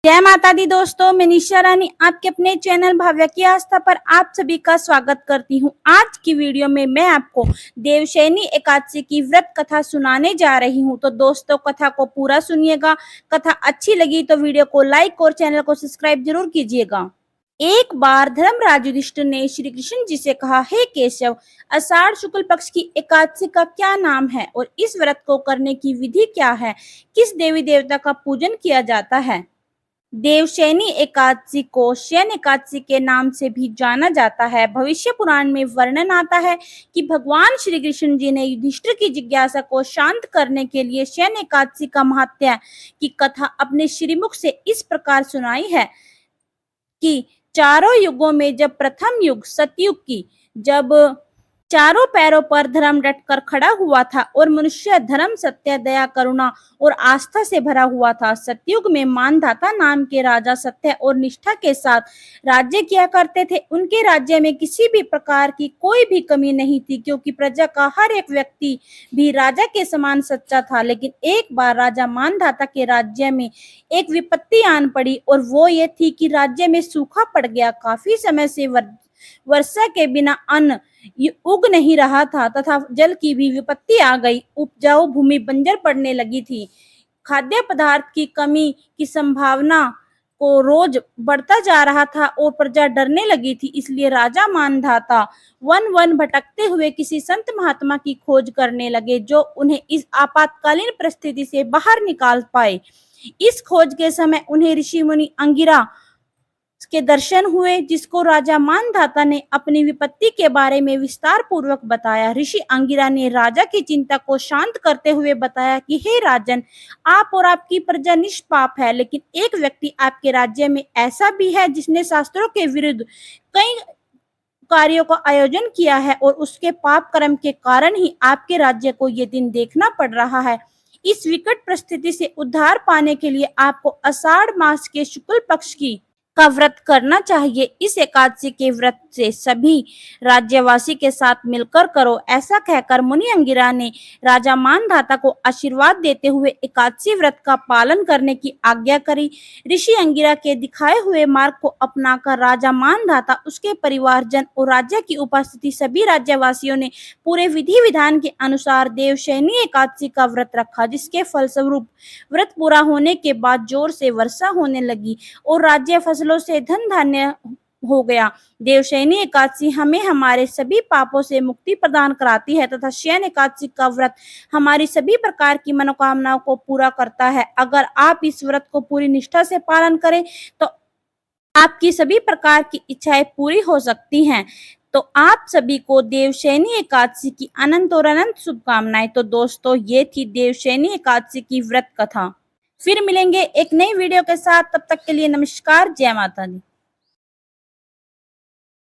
जय माता दी दोस्तों, मैं निशा रानी आपके अपने चैनल भाव्या की आस्था पर आप सभी का स्वागत करती हूं। आज की वीडियो में मैं आपको देवशयनी एकादशी की व्रत कथा सुनाने जा रही हूं। तो दोस्तों, कथा को पूरा सुनिएगा। कथा अच्छी लगी तो वीडियो को लाइक और चैनल को सब्सक्राइब जरूर कीजिएगा। एक बार धर्मराज युधिष्ठिर ने श्री कृष्ण जी से कहा, हे केशव, आषाढ़ शुक्ल पक्ष की एकादशी का क्या नाम है और इस व्रत को करने की विधि क्या है? किस देवी देवता का पूजन किया जाता है? देवशयनी एकादशी को शयन एकादशी के नाम से भी जाना जाता है। भविष्य पुराण में वर्णन आता है कि भगवान श्री कृष्ण जी ने युधिष्ठिर की जिज्ञासा को शांत करने के लिए शयन एकादशी का महात्म्य की कथा अपने श्रीमुख से इस प्रकार सुनाई है कि चारों युगों में जब प्रथम युग सतयुग की, जब चारों पैरों पर धर्म डटकर खड़ा हुआ था और मनुष्य धर्म, सत्य, दया, करुणा और आस्था से भरा हुआ था। सतयुग में मानधाता नाम के राजा सत्य और निष्ठा के साथ राज्य किया करते थे। उनके राज्य में किसी भी प्रकार की कोई भी कमी नहीं थी, क्योंकि प्रजा का हर एक व्यक्ति भी राजा के समान सच्चा था। लेकिन एक बार राजा मानधाता के राज्य में एक विपत्ति आन पड़ी, और वो ये थी कि राज्य में सूखा पड़ गया। काफी समय से वर्षा के बिना अन्न उग नहीं रहा था तथा जल की भी विपत्ति आ गई। उपजाऊ भूमि बंजर पड़ने लगी थी। खाद्य पदार्थ की कमी की संभावना को रोज बढ़ता जा रहा था और प्रजा डरने लगी थी। इसलिए राजा मानधाता वन वन भटकते हुए किसी संत महात्मा की खोज करने लगे, जो उन्हें इस आपातकालीन परिस्थिति से बाहर निकाल पाए। इस खोज के समय उन्हें ऋषि मुनि अंगिरा के दर्शन हुए, जिसको राजा मानधाता ने अपनी विपत्ति के बारे में विस्तार पूर्वक बताया। ऋषि अंगिरा ने राजा की चिंता को शांत करते हुए बताया कि हे राजन, आप और आपकी प्रजा निष्पाप है, लेकिन एक व्यक्ति आपके राज्य में ऐसा भी है जिसने शास्त्रों के विरुद्ध कई कार्यों का आयोजन किया है, और उसके पाप कर्म के कारण ही आपके राज्य को ये दिन देखना पड़ रहा है। इस विकट परिस्थिति से उद्धार पाने के लिए आपको आषाढ़ मास के शुक्ल पक्ष का व्रत करना चाहिए। इस एकादशी के व्रत से सभी राज्यवासी के साथ मिलकर करो। ऐसा कहकर मुनि अंगिरा ने राजा मानधाता को आशीर्वाद देते हुए एकादशी व्रत का पालन करने की आज्ञा करी। ऋषि अंगिरा के दिखाए हुए मार्ग को अपनाकर राजा मानधाता, उसके परिवारजन और राज्य की उपस्थिति सभी राज्यवासियों ने पूरे विधि विधान के अनुसार देवशयनी एकादशी का व्रत रखा, जिसके फलस्वरूप व्रत पूरा होने के बाद जोर से वर्षा होने लगी और राज्य फसलों से धन धान्य हो गया। देवशयनी एकादशी हमें हमारे सभी पापों से मुक्ति प्रदान कराती है तथा शयन एकादशी का व्रत हमारी सभी प्रकार की मनोकामनाओं को पूरा करता है। अगर आप इस व्रत को पूरी निष्ठा से पालन करें तो आपकी सभी प्रकार की इच्छाएं पूरी हो सकती हैं। तो आप सभी को देवशयनी एकादशी की अनंत और अनंत शुभकामनाएं। तो दोस्तों, ये थी देवशयनी एकादशी की व्रत कथा। फिर मिलेंगे एक नई वीडियो के साथ। तब तक के लिए नमस्कार। जय माता दी।